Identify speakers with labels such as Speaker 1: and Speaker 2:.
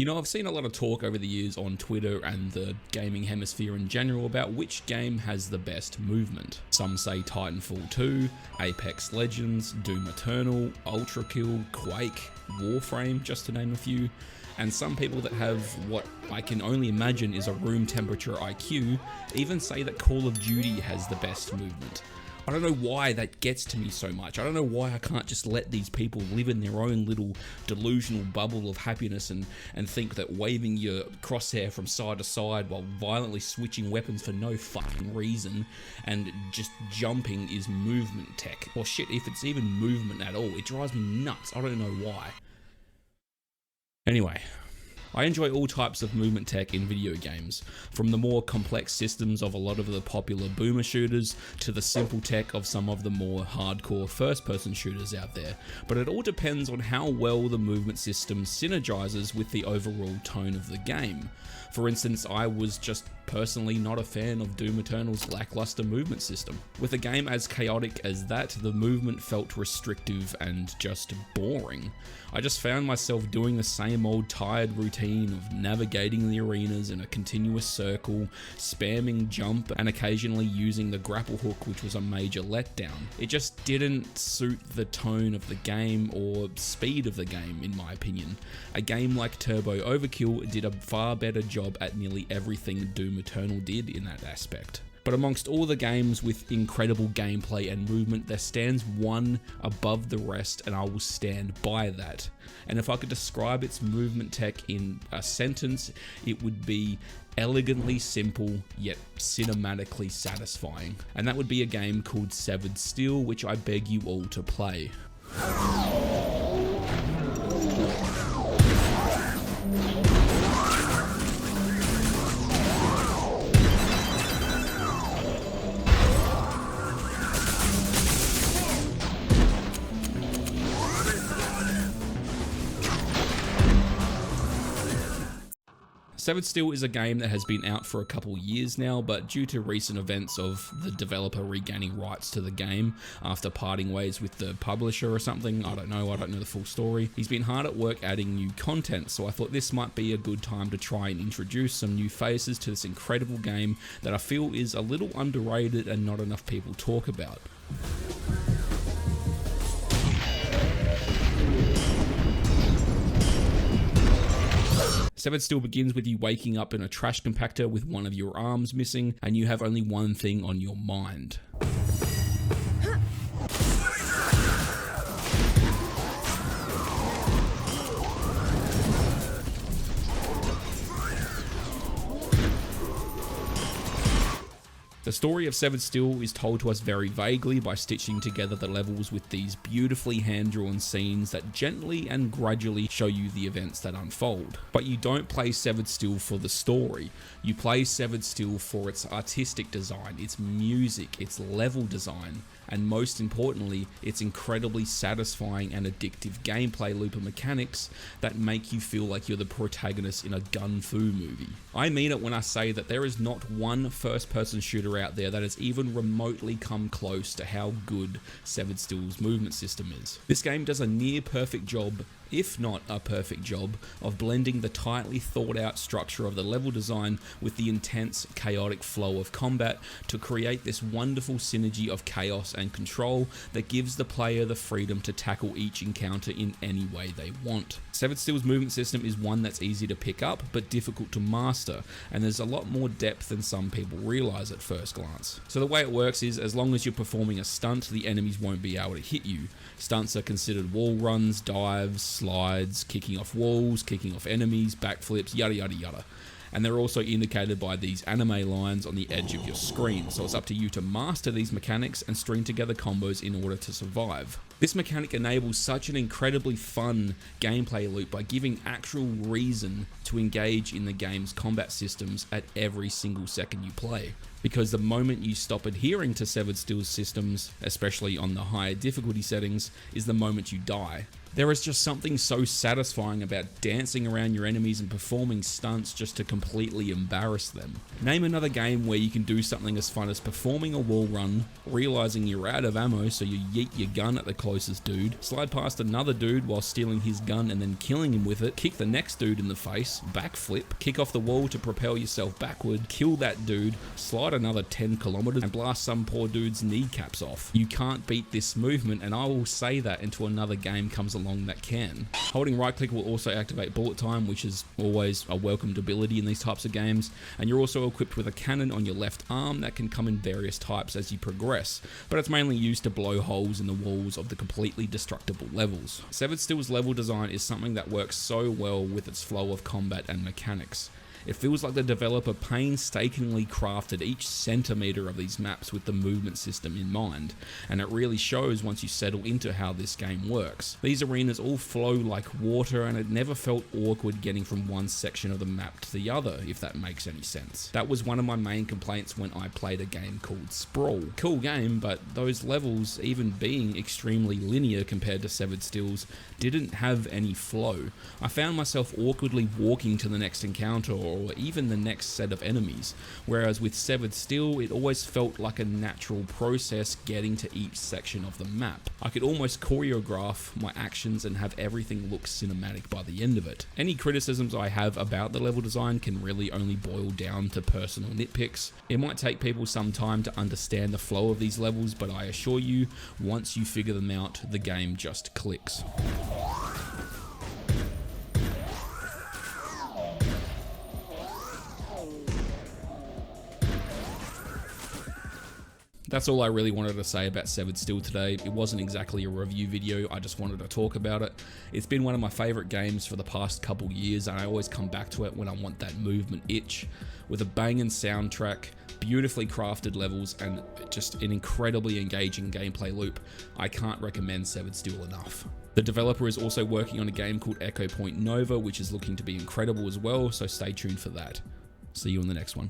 Speaker 1: You know, I've seen a lot of talk over the years on Twitter and the gaming hemisphere in general about which game has the best movement. Some say Titanfall 2, Apex Legends, Doom Eternal, Ultra Kill, Quake, Warframe, just to name a few. And some people that have what I can only imagine is a room temperature IQ even say that Call of Duty has the best movement. I don't know why that gets to me so much. I don't know why I can't just let these people live in their own little delusional bubble of happiness and think that waving your crosshair from side to side while violently switching weapons for no fucking reason and just jumping is movement tech. Or shit, if it's even movement at all, it drives me nuts. I don't know why. Anyway, I enjoy all types of movement tech in video games, from the more complex systems of a lot of the popular boomer shooters to the simple tech of some of the more hardcore first-person shooters out there, but it all depends on how well the movement system synergizes with the overall tone of the game. For instance, I was just personally not a fan of Doom Eternal's lackluster movement system. With a game as chaotic as that, the movement felt restrictive and just boring. I just found myself doing the same old tired routine of navigating the arenas in a continuous circle, spamming jump, and occasionally using the grapple hook, which was a major letdown. It just didn't suit the tone of the game or speed of the game, in my opinion. A game like Turbo Overkill did a far better job at nearly everything Doom Eternal did in that aspect. But amongst all the games with incredible gameplay and movement, there stands one above the rest, and I will stand by that. And if I could describe its movement tech in a sentence, it would be elegantly simple yet cinematically satisfying. And that would be a game called Severed Steel, which I beg you all to play. Severed Steel is a game that has been out for a couple years now, but due to recent events of the developer regaining rights to the game after parting ways with the publisher or something, I don't know the full story, he's been hard at work adding new content, so I thought this might be a good time to try and introduce some new faces to this incredible game that I feel is a little underrated and not enough people talk about. Severed Steel begins with you waking up in a trash compactor with one of your arms missing, and you have only one thing on your mind. The story of Severed Steel is told to us very vaguely by stitching together the levels with these beautifully hand-drawn scenes that gently and gradually show you the events that unfold. But you don't play Severed Steel for the story, you play Severed Steel for its artistic design, its music, its level design, and most importantly, its incredibly satisfying and addictive gameplay loop and mechanics that make you feel like you're the protagonist in a gun fu movie. I mean it when I say that there is not one first-person shooter out there that has even remotely come close to how good Severed Steel's movement system is. This game does a near perfect job, if not a perfect job, of blending the tightly thought out structure of the level design with the intense, chaotic flow of combat to create this wonderful synergy of chaos and control that gives the player the freedom to tackle each encounter in any way they want. Severed Steel's movement system is one that's easy to pick up but difficult to master, and there's a lot more depth than some people realize at first glance. So the way it works is, as long as you're performing a stunt, the enemies won't be able to hit you. Stunts are considered wall runs, dives, slides, kicking off walls, kicking off enemies, backflips, yada yada yada. And they're also indicated by these anime lines on the edge of your screen, so it's up to you to master these mechanics and string together combos in order to survive. This mechanic enables such an incredibly fun gameplay loop by giving actual reason to engage in the game's combat systems at every single second you play. Because the moment you stop adhering to Severed Steel's systems, especially on the higher difficulty settings, is the moment you die. There is just something so satisfying about dancing around your enemies and performing stunts just to completely embarrass them. Name another game where you can do something as fun as performing a wall run, realizing you're out of ammo so you yeet your gun at the closest dude, slide past another dude while stealing his gun and then killing him with it, kick the next dude in the face, backflip, kick off the wall to propel yourself backward, kill that dude, slide another 10 kilometers and blast some poor dude's kneecaps off. You can't beat this movement, and I will say that until another game comes along that can. Holding right click will also activate bullet time, which is always a welcomed ability in these types of games, and you're also equipped with a cannon on your left arm that can come in various types as you progress, but it's mainly used to blow holes in the walls of the completely destructible levels. Severed Steel's level design is something that works so well with its flow of combat and mechanics. It feels like the developer painstakingly crafted each centimeter of these maps with the movement system in mind, and it really shows once you settle into how this game works. These arenas all flow like water, and it never felt awkward getting from one section of the map to the other, if that makes any sense. That was one of my main complaints when I played a game called Sprawl. Cool game, but those levels, even being extremely linear compared to Severed Steel's, didn't have any flow. I found myself awkwardly walking to the next encounter or even the next set of enemies, whereas with Severed Steel it always felt like a natural process getting to each section of the map. I could almost choreograph my actions and have everything look cinematic by the end of it. Any criticisms I have about the level design can really only boil down to personal nitpicks. It might take people some time to understand the flow of these levels, but I assure you, once you figure them out, the game just clicks. That's all I really wanted to say about Severed Steel today. It wasn't exactly a review video, I just wanted to talk about it. It's been one of my favourite games for the past couple years, and I always come back to it when I want that movement itch. With a banging soundtrack, beautifully crafted levels, and just an incredibly engaging gameplay loop, I can't recommend Severed Steel enough. The developer is also working on a game called Echo Point Nova, which is looking to be incredible as well, so stay tuned for that. See you in the next one.